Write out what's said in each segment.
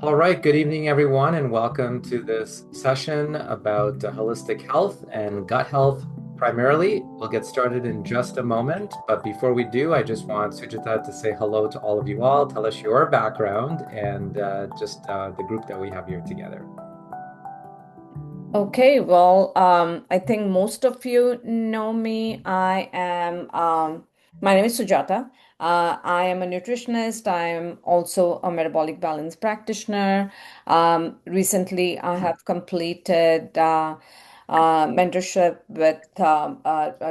All right, good evening, everyone, and welcome to this session about holistic health and gut health primarily. We'll get started in just a moment, but before we do, I just want Sujata to say hello to all of you all, tell us your background and just the group that we have here together. Okay, well, I think most of you know me. My name is Sujata. I am a nutritionist. I am also a metabolic balance practitioner. Recently, I have completed mentorship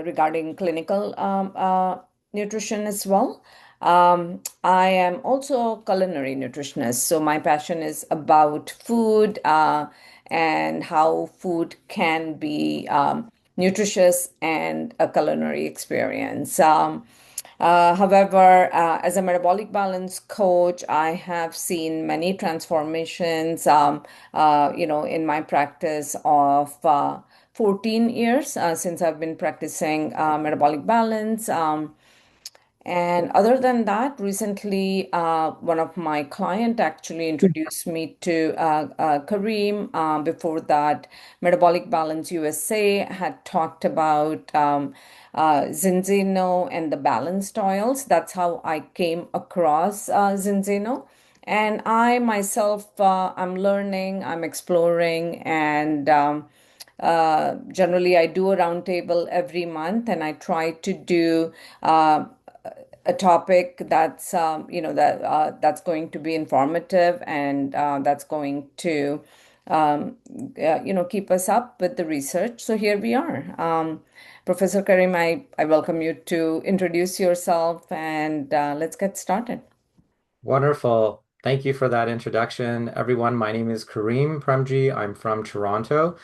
regarding clinical nutrition as well. I am also a culinary nutritionist, so my passion is about food. And how food can be nutritious and a culinary experience. However, as a metabolic balance coach, I have seen many transformations, in my practice of 14 years since I've been practicing metabolic balance. And other than that, recently, one of my client actually introduced me to Karim. Before that, Metabolic Balance USA had talked about Zinzino and the balanced oils. That's how I came across Zinzino. And I myself, I'm learning, I'm exploring, and generally I do a roundtable every month, and I try to do a topic that's going to be informative and that's going to keep us up with the research. So here we are. Professor Karim, I welcome you to introduce yourself and let's get started. Wonderful. Thank you for that introduction, everyone. My name is Karim Premji. I'm from Toronto.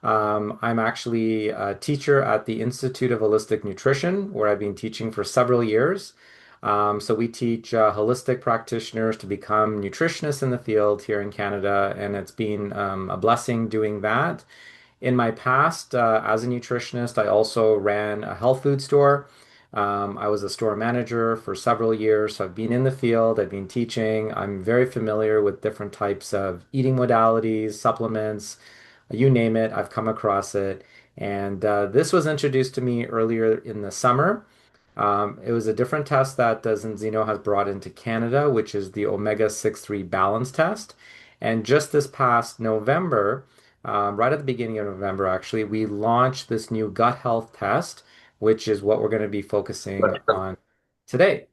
I'm actually a teacher at the Institute of Holistic Nutrition, where I've been teaching for several years. So we teach holistic practitioners to become nutritionists in the field here in Canada, and it's been a blessing doing that. In my past, as a nutritionist, I also ran a health food store. I was a store manager for several years. So I've been in the field, I've been teaching. I'm very familiar with different types of eating modalities, supplements, you name it, I've come across it. And this was introduced to me earlier in the summer. It was a different test that Zinzino has brought into Canada, which is the omega-6-3 balance test. And just this past November, right at the beginning of November, actually, we launched this new gut health test, which is what we're going to be focusing on today.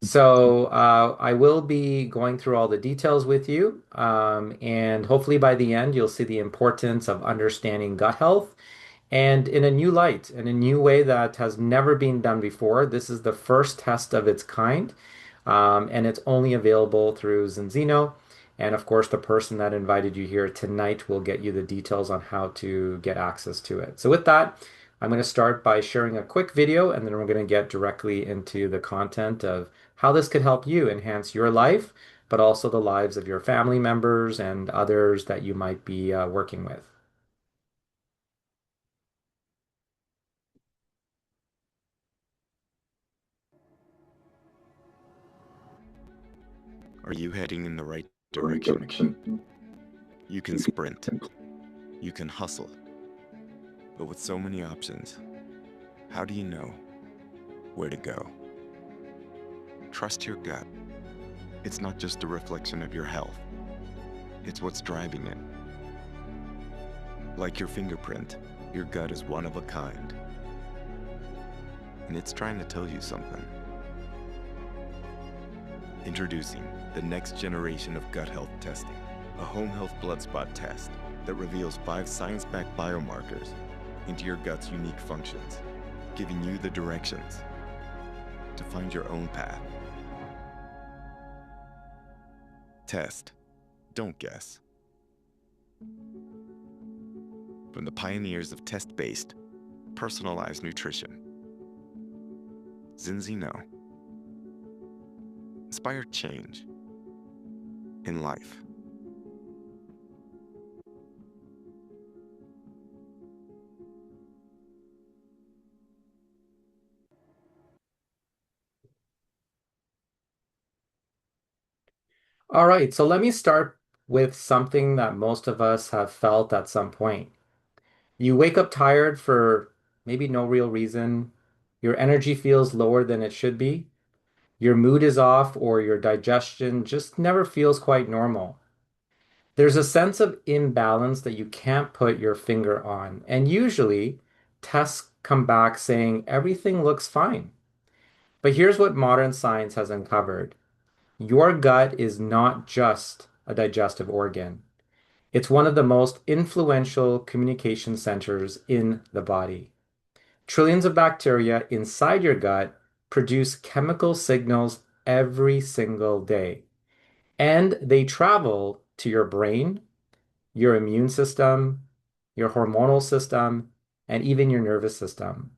So I will be going through all the details with you, and hopefully by the end, you'll see the importance of understanding gut health and in a new light, in a new way that has never been done before. This is the first test of its kind, and it's only available through Zinzino. And of course, the person that invited you here tonight will get you the details on how to get access to it. So with that, I'm going to start by sharing a quick video, and then we're going to get directly into the content of how this could help you enhance your life, but also the lives of your family members and others that you might be working with. Are you heading in the right direction? You can sprint, you can hustle, but with so many options, how do you know where to go? Trust your gut. It's not just a reflection of your health, it's what's driving it. Like your fingerprint, your gut is one of a kind, and it's trying to tell you something. Introducing the next generation of gut health testing, a home health blood spot test that reveals 5 science-backed biomarkers into your gut's unique functions, giving you the directions to find your own path. Test, don't guess. From the pioneers of test-based, personalized nutrition, Zinzino. Inspire change in life. All right, so let me start with something that most of us have felt at some point. You wake up tired for maybe no real reason. Your energy feels lower than it should be. Your mood is off, or your digestion just never feels quite normal. There's a sense of imbalance that you can't put your finger on. And usually, tests come back saying everything looks fine. But here's what modern science has uncovered. Your gut is not just a digestive organ. It's one of the most influential communication centers in the body. Trillions of bacteria inside your gut produce chemical signals every single day, and they travel to your brain, your immune system, your hormonal system, and even your nervous system.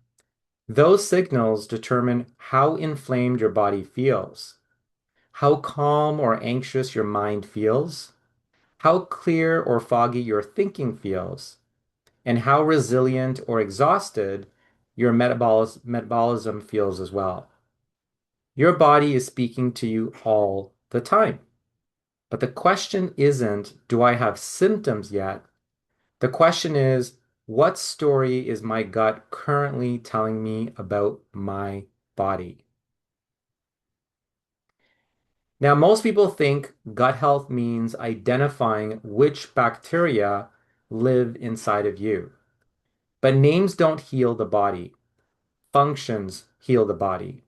Those signals determine how inflamed your body feels, how calm or anxious your mind feels, how clear or foggy your thinking feels, and how resilient or exhausted your metabolism feels as well. Your body is speaking to you all the time. But the question isn't, do I have symptoms yet? The question is, what story is my gut currently telling me about my body? Now, most people think gut health means identifying which bacteria live inside of you. But names don't heal the body. Functions heal the body.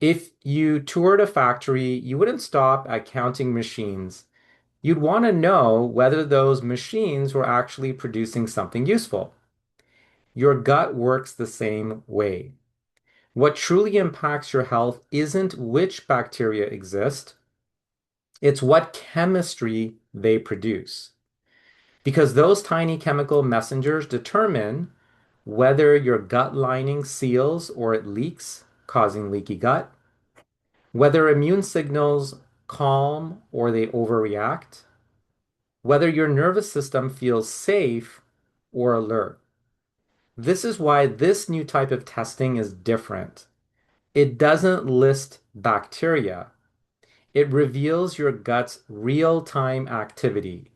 If you toured a factory, you wouldn't stop at counting machines. You'd want to know whether those machines were actually producing something useful. Your gut works the same way. What truly impacts your health isn't which bacteria exist, it's what chemistry they produce. Because those tiny chemical messengers determine whether your gut lining seals or it leaks, causing leaky gut, whether immune signals calm or they overreact, whether your nervous system feels safe or alert. This is why this new type of testing is different. It doesn't list bacteria. It reveals your gut's real-time activity,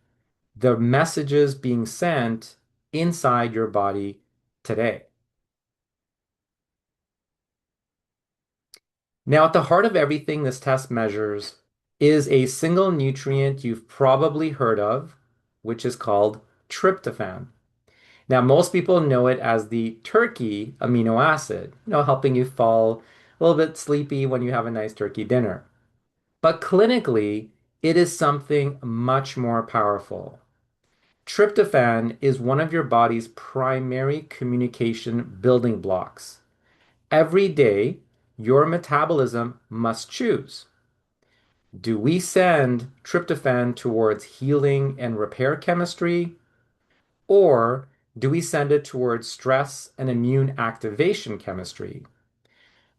the messages being sent inside your body today. Now, at the heart of everything this test measures is a single nutrient you've probably heard of, which is called tryptophan. Now, most people know it as the turkey amino acid, helping you fall a little bit sleepy when you have a nice turkey dinner. But clinically, it is something much more powerful. Tryptophan is one of your body's primary communication building blocks. Every day, your metabolism must choose. Do we send tryptophan towards healing and repair chemistry, or do we send it towards stress and immune activation chemistry?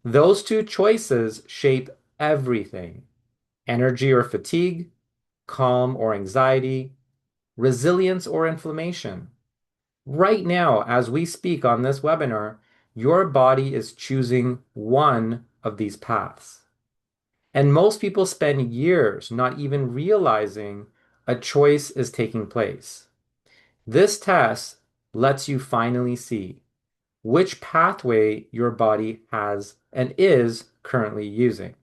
Those two choices shape everything: energy or fatigue, calm or anxiety, resilience or inflammation. Right now, as we speak on this webinar, your body is choosing one of these paths. And most people spend years not even realizing a choice is taking place. This test lets you finally see which pathway your body has and is currently using.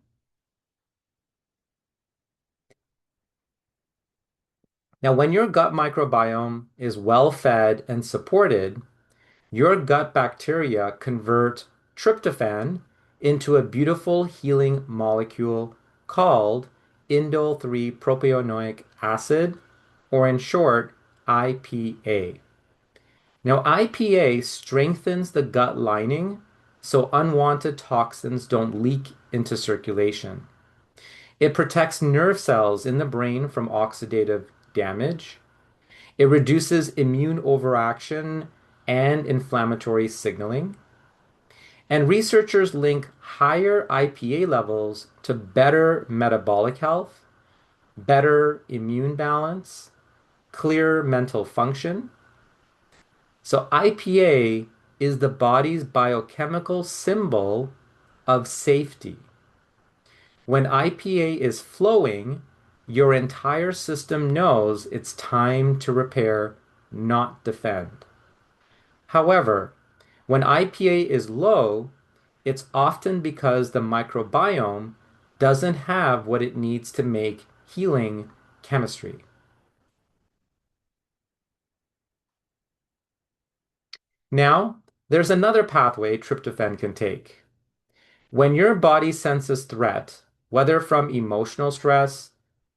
Now, when your gut microbiome is well fed and supported, your gut bacteria convert tryptophan into a beautiful healing molecule called indole 3 propionic acid, or in short, IPA. Now, IPA strengthens the gut lining so unwanted toxins don't leak into circulation. It protects nerve cells in the brain from oxidative damage. It reduces immune overaction and inflammatory signaling. And researchers link higher IPA levels to better metabolic health, better immune balance, clearer mental function. So IPA is the body's biochemical symbol of safety. When IPA is flowing, your entire system knows it's time to repair, not defend. However, when IPA is low, it's often because the microbiome doesn't have what it needs to make healing chemistry. Now, there's another pathway tryptophan can take. When your body senses threat, whether from emotional stress,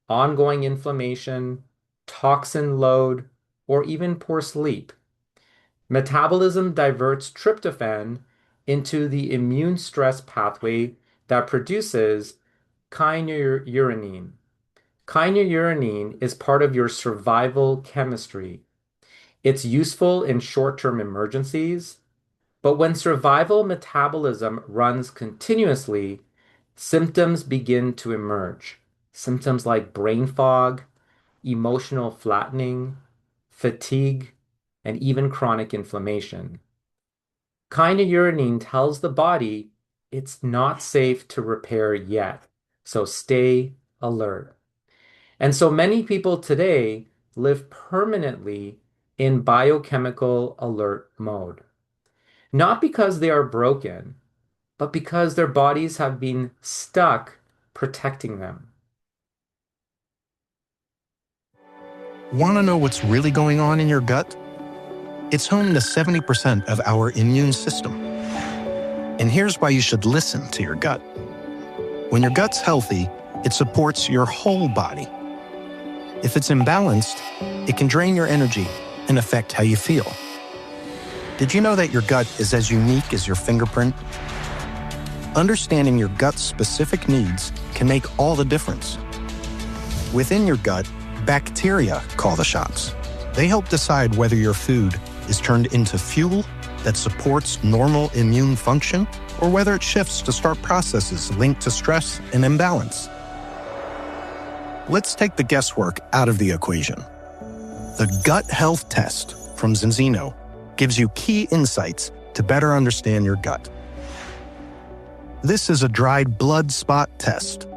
ongoing inflammation, toxin load, or even poor sleep, metabolism diverts tryptophan into the immune stress pathway that produces kynurenine. Kynurenine is part of your survival chemistry. It's useful in short-term emergencies, but when survival metabolism runs continuously, symptoms begin to emerge. Symptoms like brain fog, emotional flattening, fatigue, and even chronic inflammation. Kynurenine tells the body it's not safe to repair yet, so stay alert. And so many people today live permanently in biochemical alert mode, not because they are broken, but because their bodies have been stuck protecting them. Want to know what's really going on in your gut? It's home to 70% of our immune system. And here's why you should listen to your gut. When your gut's healthy, it supports your whole body. If it's imbalanced, it can drain your energy and affect how you feel. Did you know that your gut is as unique as your fingerprint? Understanding your gut's specific needs can make all the difference. Within your gut, bacteria call the shots. They help decide whether your food is turned into fuel that supports normal immune function or whether it shifts to start processes linked to stress and imbalance. Let's take the guesswork out of the equation. The Gut Health Test from Zinzino gives you key insights to better understand your gut. This is a dried blood spot test,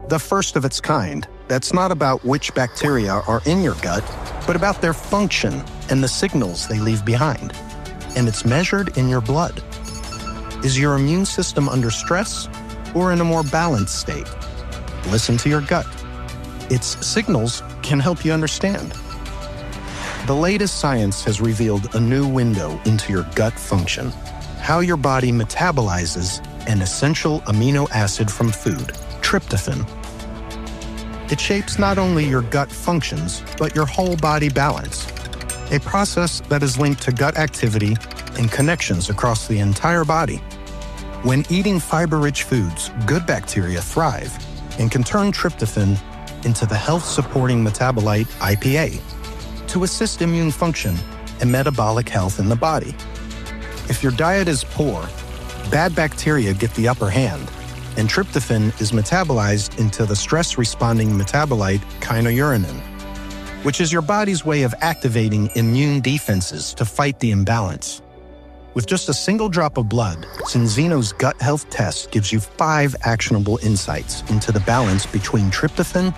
the first of its kind that's not about which bacteria are in your gut, but about their function and the signals they leave behind. And it's measured in your blood. Is your immune system under stress or in a more balanced state? Listen to your gut. Its signals can help you understand. The latest science has revealed a new window into your gut function, how your body metabolizes an essential amino acid from food, tryptophan. It shapes not only your gut functions, but your whole body balance, a process that is linked to gut activity and connections across the entire body. When eating fiber-rich foods, good bacteria thrive and can turn tryptophan into the health-supporting metabolite IPA to assist immune function and metabolic health in the body. If your diet is poor, bad bacteria get the upper hand, and tryptophan is metabolized into the stress-responding metabolite kynurenine, which is your body's way of activating immune defenses to fight the imbalance. With just a single drop of blood, Zinzino's Gut Health Test gives you 5 actionable insights into the balance between tryptophan,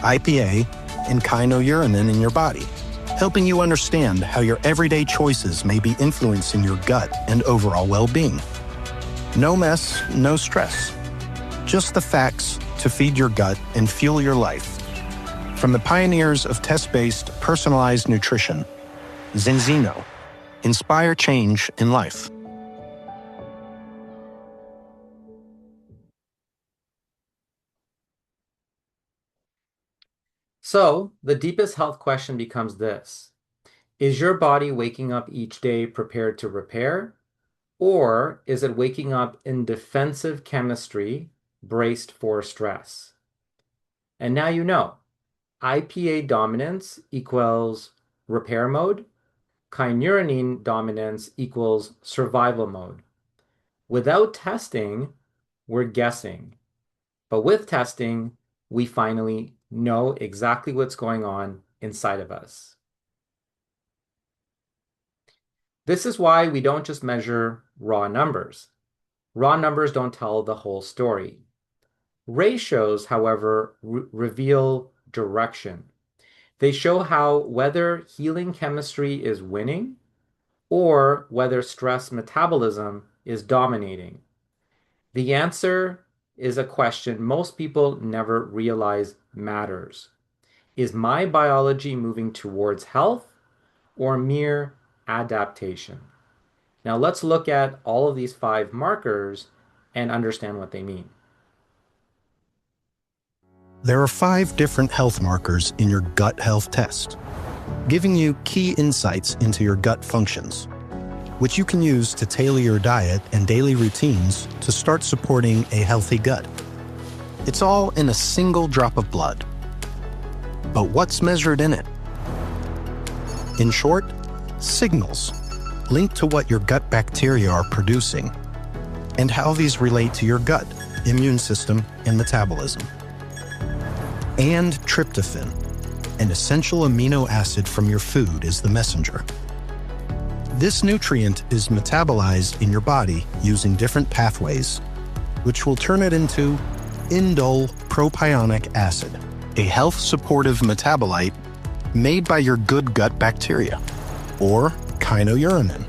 IPA, and kynurenine in your body, helping you understand how your everyday choices may be influencing your gut and overall well-being. No mess, no stress. Just the facts to feed your gut and fuel your life. From the pioneers of test-based, personalized nutrition, Zinzino. Inspire change in life. So, the deepest health question becomes this: is your body waking up each day prepared to repair, or is it waking up in defensive chemistry, braced for stress? And now you know. IPA dominance equals repair mode. Kynurenine dominance equals survival mode. Without testing, we're guessing. But with testing, we finally know exactly what's going on inside of us. This is why we don't just measure raw numbers. Raw numbers don't tell the whole story. Ratios, however, reveal direction. They show how whether healing chemistry is winning or whether stress metabolism is dominating. The answer is a question most people never realize matters. Is my biology moving towards health or mere adaptation? Now let's look at all of these five markers and understand what they mean. There are 5 different health markers in your gut health test, giving you key insights into your gut functions, which you can use to tailor your diet and daily routines to start supporting a healthy gut. It's all in a single drop of blood. But what's measured in it? In short, signals linked to what your gut bacteria are producing and how these relate to your gut, immune system, and metabolism. And tryptophan, an essential amino acid from your food, is the messenger. This nutrient is metabolized in your body using different pathways, which will turn it into indole propionic acid, a health-supportive metabolite made by your good gut bacteria, or kynurenine,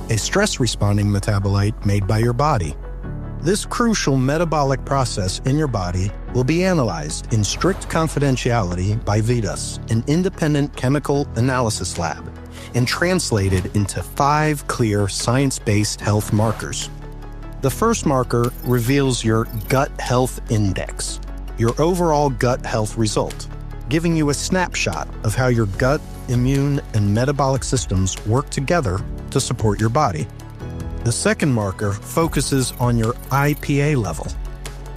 a stress-responding metabolite made by your body. This crucial metabolic process in your body will be analyzed in strict confidentiality by VITAS, an independent chemical analysis lab, and translated into 5 clear science-based health markers. The first marker reveals your gut health index, your overall gut health result, giving you a snapshot of how your gut, immune, and metabolic systems work together to support your body. The second marker focuses on your IPA level.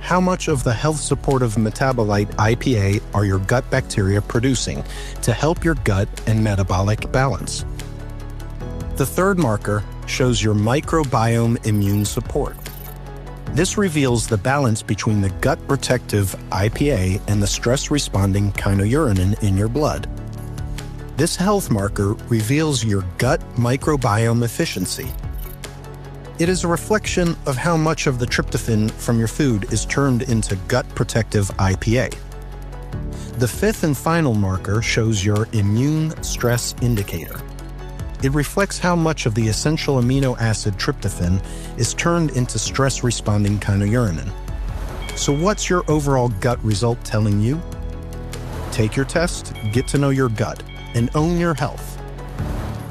How much of the health-supportive metabolite IPA are your gut bacteria producing to help your gut and metabolic balance? The third marker shows your microbiome immune support. This reveals the balance between the gut-protective IPA and the stress-responding kynurenine in your blood. This health marker reveals your gut microbiome efficiency. It is a reflection of how much of the tryptophan from your food is turned into gut-protective IPA. The fifth and final marker shows your immune stress indicator. It reflects how much of the essential amino acid tryptophan is turned into stress-responding kynurenine. So what's your overall gut result telling you? Take your test, get to know your gut, and own your health.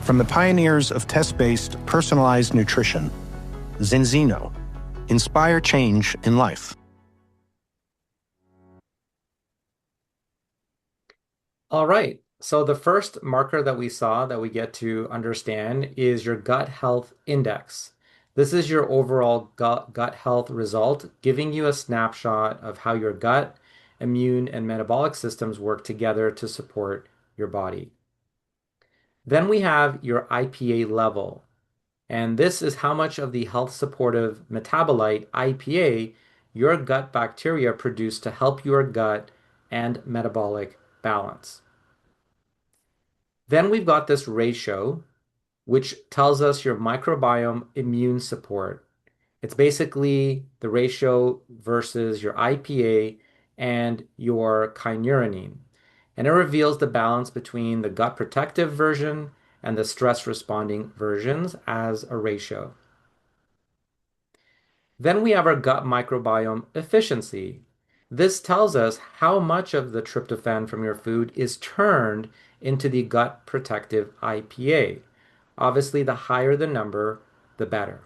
From the pioneers of test-based personalized nutrition, Zinzino, inspire change in life. All right. So the first marker that we saw that we get to understand is your gut health index. This is your overall gut health result, giving you a snapshot of how your gut, immune, and metabolic systems work together to support your body. Then we have your IPA level. And this is how much of the health supportive metabolite IPA your gut bacteria produce to help your gut and metabolic balance. Then we've got this ratio, which tells us your microbiome immune support. It's basically the ratio versus your IPA and your kynurenine. And it reveals the balance between the gut protective version and the stress responding versions as a ratio. Then we have our gut microbiome efficiency. This tells us how much of the tryptophan from your food is turned into the gut protective IPA. Obviously, the higher the number, the better.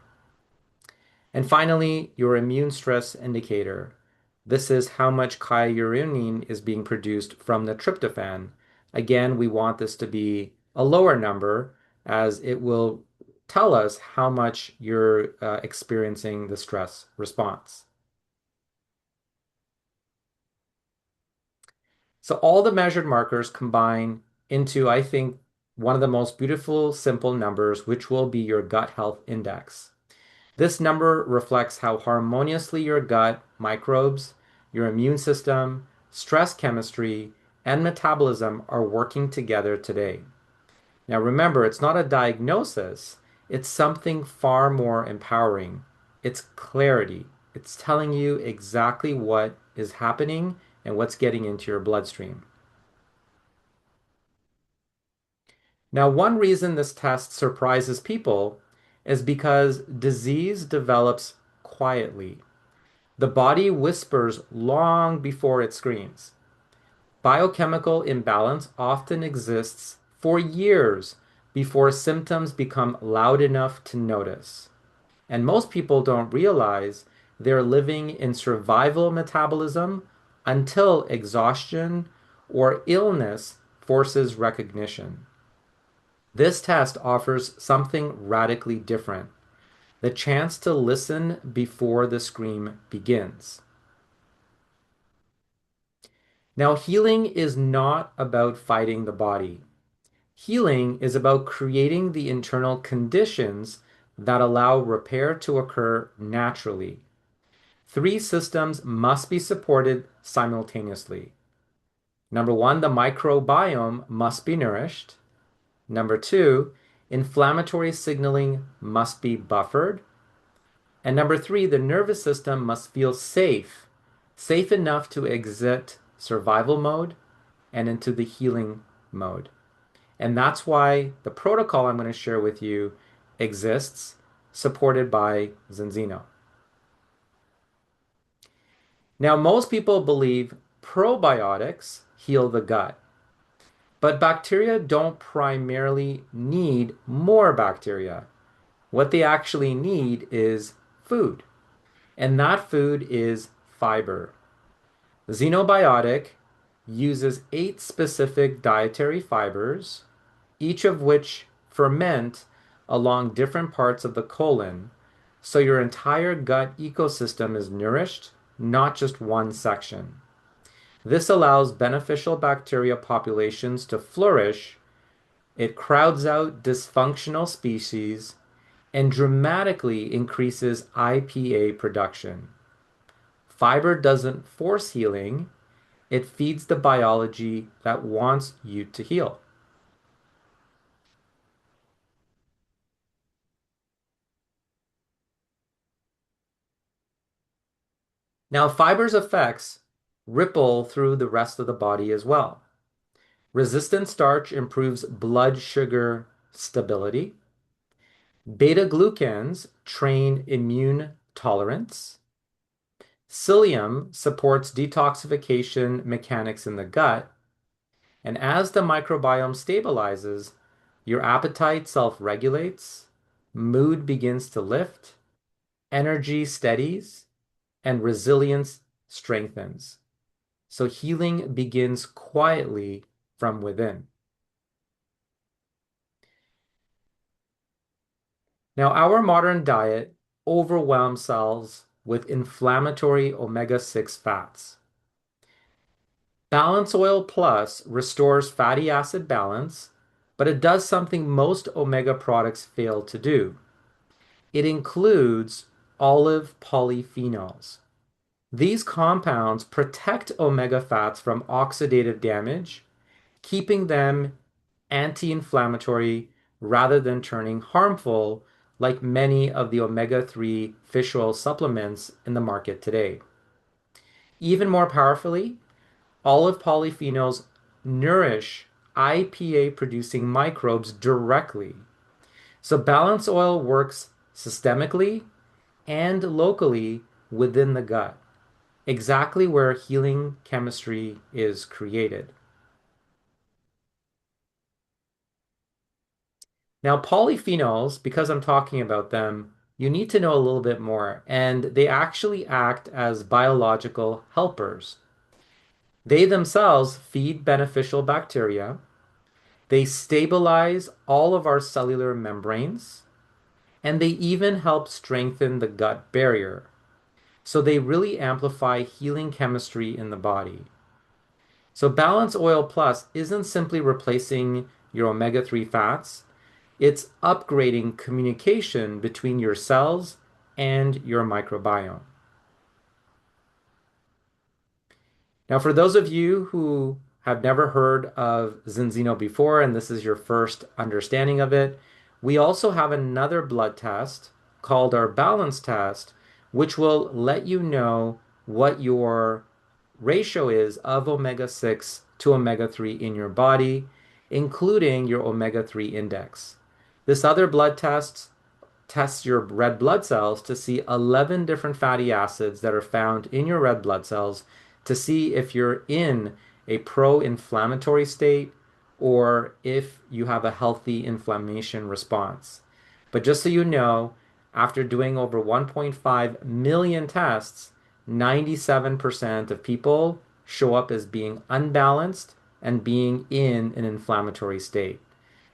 And finally, your immune stress indicator. This is how much kynurenine is being produced from the tryptophan. Again, we want this to be a lower number as it will tell us how much you're experiencing the stress response. So all the measured markers combine into, I think, one of the most beautiful, simple numbers, which will be your gut health index. This number reflects how harmoniously your gut microbes, your immune system, stress chemistry, and metabolism are working together today. Now remember, it's not a diagnosis, it's something far more empowering. It's clarity, It's telling you exactly what is happening and what's getting into your bloodstream. Now, one reason this test surprises people is because disease develops quietly. The body whispers long before it screams. Biochemical imbalance often exists for years before symptoms become loud enough to notice. And most people don't realize they're living in survival metabolism until exhaustion or illness forces recognition. This test offers something radically different: the chance to listen before the scream begins. Now, healing is not about fighting the body. Healing is about creating the internal conditions that allow repair to occur naturally. Three systems must be supported simultaneously. Number one, the microbiome must be nourished. Number two, inflammatory signaling must be buffered. And number three, the nervous system must feel safe, safe enough to exit survival mode and into the healing mode. And that's why the protocol I'm going to share with you exists, supported by Zinzino. Now, most people believe probiotics heal the gut, but bacteria don't primarily need more bacteria. What they actually need is food, and that food is fiber. Xenobiotic uses 8 specific dietary fibers, each of which ferment along different parts of the colon, so your entire gut ecosystem is nourished, not just one section. This allows beneficial bacteria populations to flourish. It crowds out dysfunctional species and dramatically increases IPA production. Fiber doesn't force healing, it feeds the biology that wants you to heal. Now, fiber's effects ripple through the rest of the body as well. Resistant starch improves blood sugar stability. Beta glucans train immune tolerance. Psyllium supports detoxification mechanics in the gut. And as the microbiome stabilizes, your appetite self-regulates, mood begins to lift, energy steadies, and resilience strengthens. So healing begins quietly from within. Now, our modern diet overwhelms cells with inflammatory omega-6 fats. Balance Oil Plus restores fatty acid balance, but it does something most omega products fail to do. It includes olive polyphenols. These compounds protect omega fats from oxidative damage, keeping them anti-inflammatory rather than turning harmful like many of the omega-3 fish oil supplements in the market today. Even more powerfully, olive polyphenols nourish IPA-producing microbes directly. So Balance Oil works systemically and locally within the gut, exactly where healing chemistry is created. Now, polyphenols, because I'm talking about them, you need to know a little bit more, and they actually act as biological helpers. They themselves feed beneficial bacteria. They stabilize all of our cellular membranes, and they even help strengthen the gut barrier. So they really amplify healing chemistry in the body. So Balance Oil Plus isn't simply replacing your omega-3 fats, it's upgrading communication between your cells and your microbiome. Now, for those of you who have never heard of Zinzino before, and this is your first understanding of it, we also have another blood test called our balance test, which will let you know what your ratio is of omega-6 to omega-3 in your body, including your omega-3 index. This other blood tests your red blood cells to see 11 different fatty acids that are found in your red blood cells to see if you're in a pro-inflammatory state or if you have a healthy inflammation response. But just so you know, after doing over 1.5 million tests, 97% of people show up as being unbalanced and being in an inflammatory state.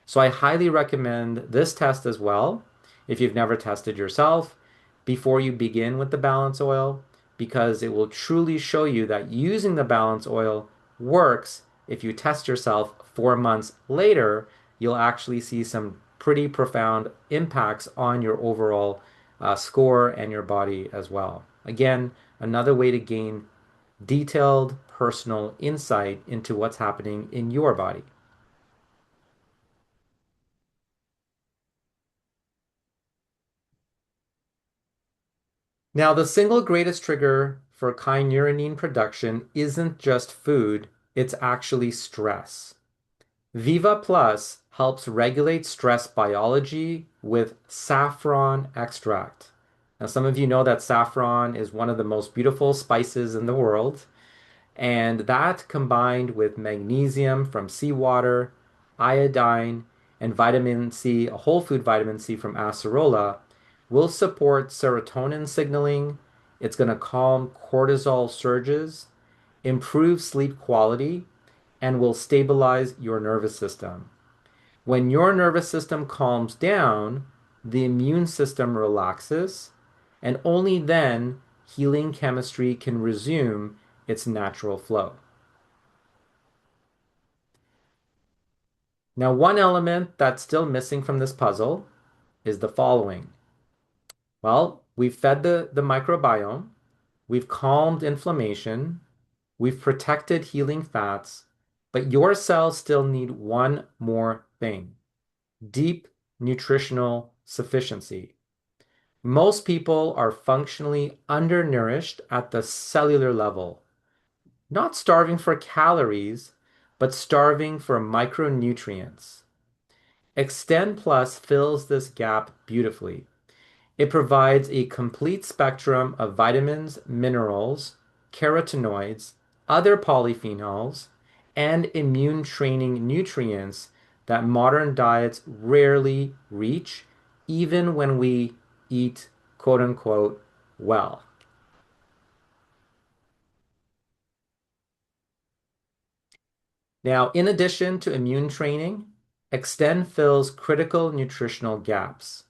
So I highly recommend this test as well if you've never tested yourself before you begin with the balance oil, because it will truly show you that using the balance oil works. If you test yourself 4 months later, you'll actually see some pretty profound impacts on your overall score and your body as well. Again, another way to gain detailed personal insight into what's happening in your body. Now, the single greatest trigger for kynurenine production isn't just food, it's actually stress. Viva Plus helps regulate stress biology with saffron extract. Now, some of you know that saffron is one of the most beautiful spices in the world, and that combined with magnesium from seawater, iodine, and vitamin C, a whole food vitamin C from acerola, will support serotonin signaling. It's going to calm cortisol surges, improve sleep quality, and will stabilize your nervous system. When your nervous system calms down, the immune system relaxes, and only then healing chemistry can resume its natural flow. Now, one element that's still missing from this puzzle is the following. Well, we've fed the microbiome, we've calmed inflammation, we've protected healing fats, but your cells still need one more thing: deep nutritional sufficiency. Most people are functionally undernourished at the cellular level, not starving for calories, but starving for micronutrients. Extend Plus fills this gap beautifully. It provides a complete spectrum of vitamins, minerals, carotenoids, other polyphenols, and immune training nutrients that modern diets rarely reach, even when we eat quote unquote well. Now, in addition to immune training, Extend fills critical nutritional gaps.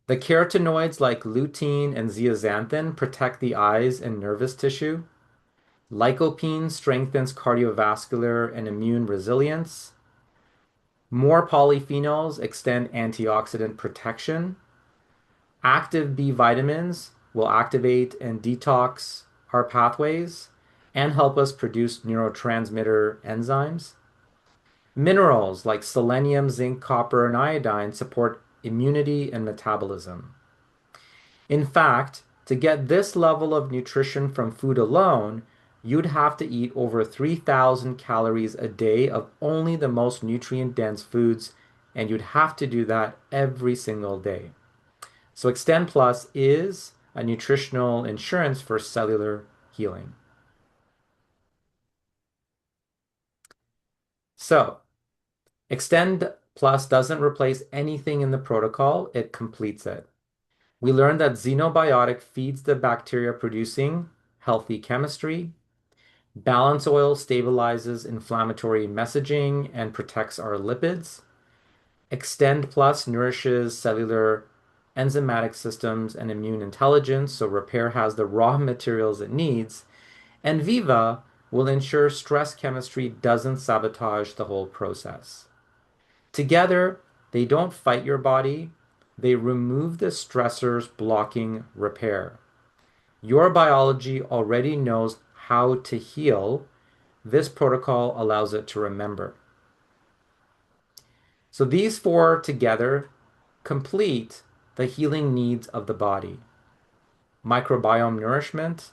The carotenoids like lutein and zeaxanthin protect the eyes and nervous tissue. Lycopene strengthens cardiovascular and immune resilience. More polyphenols extend antioxidant protection. Active B vitamins will activate and detox our pathways and help us produce neurotransmitter enzymes. Minerals like selenium, zinc, copper, and iodine support immunity and metabolism. In fact, to get this level of nutrition from food alone, you'd have to eat over 3,000 calories a day of only the most nutrient-dense foods, and you'd have to do that every single day. So Extend Plus is a nutritional insurance for cellular healing. So Extend Plus doesn't replace anything in the protocol, it completes it. We learned that xenobiotic feeds the bacteria producing healthy chemistry. Balance oil stabilizes inflammatory messaging and protects our lipids. Extend Plus nourishes cellular enzymatic systems and immune intelligence, so repair has the raw materials it needs. And Viva will ensure stress chemistry doesn't sabotage the whole process. Together, they don't fight your body, they remove the stressors blocking repair. Your biology already knows how to heal. This protocol allows it to remember. So these four together complete the healing needs of the body. microbiome nourishment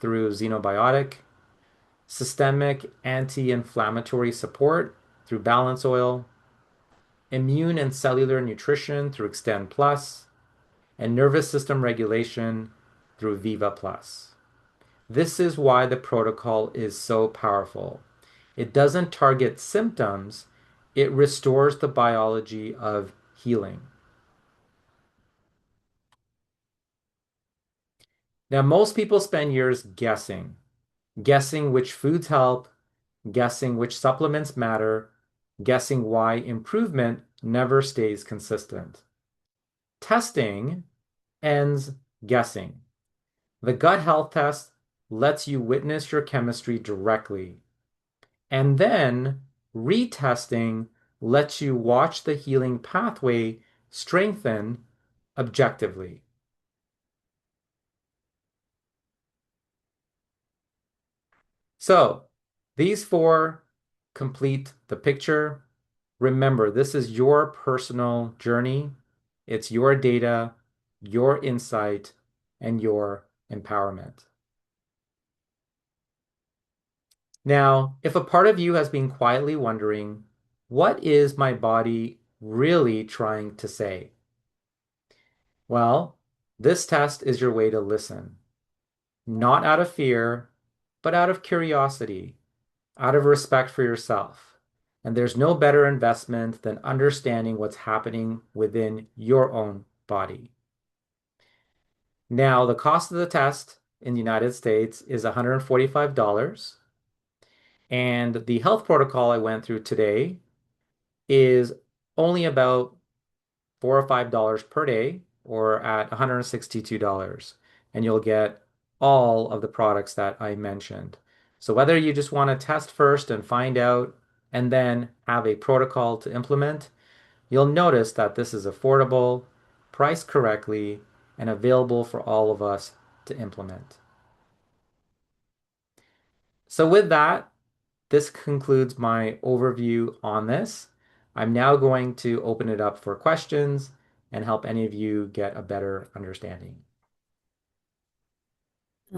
through xenobiotic, systemic anti-inflammatory support through Balance Oil, immune and cellular nutrition through Extend Plus, and nervous system regulation through Viva Plus. This is why the protocol is so powerful. It doesn't target symptoms, it restores the biology of healing. Now, most people spend years guessing which foods help, guessing which supplements matter, guessing why improvement never stays consistent. Testing ends guessing. The gut health test lets you witness your chemistry directly. And then retesting lets you watch the healing pathway strengthen objectively. So these four complete the picture. Remember, this is your personal journey. It's your data, your insight, and your empowerment. Now, if a part of you has been quietly wondering, what is my body really trying to say? Well, this test is your way to listen, not out of fear, but out of curiosity, out of respect for yourself. And there's no better investment than understanding what's happening within your own body. Now, the cost of the test in the United States is $145. And the health protocol I went through today is only about $4 or $5 per day, or at $162. And you'll get all of the products that I mentioned. So whether you just want to test first and find out, and then have a protocol to implement, you'll notice that this is affordable, priced correctly, and available for all of us to implement. So with that, this concludes my overview on this. I'm now going to open it up for questions and help any of you get a better understanding.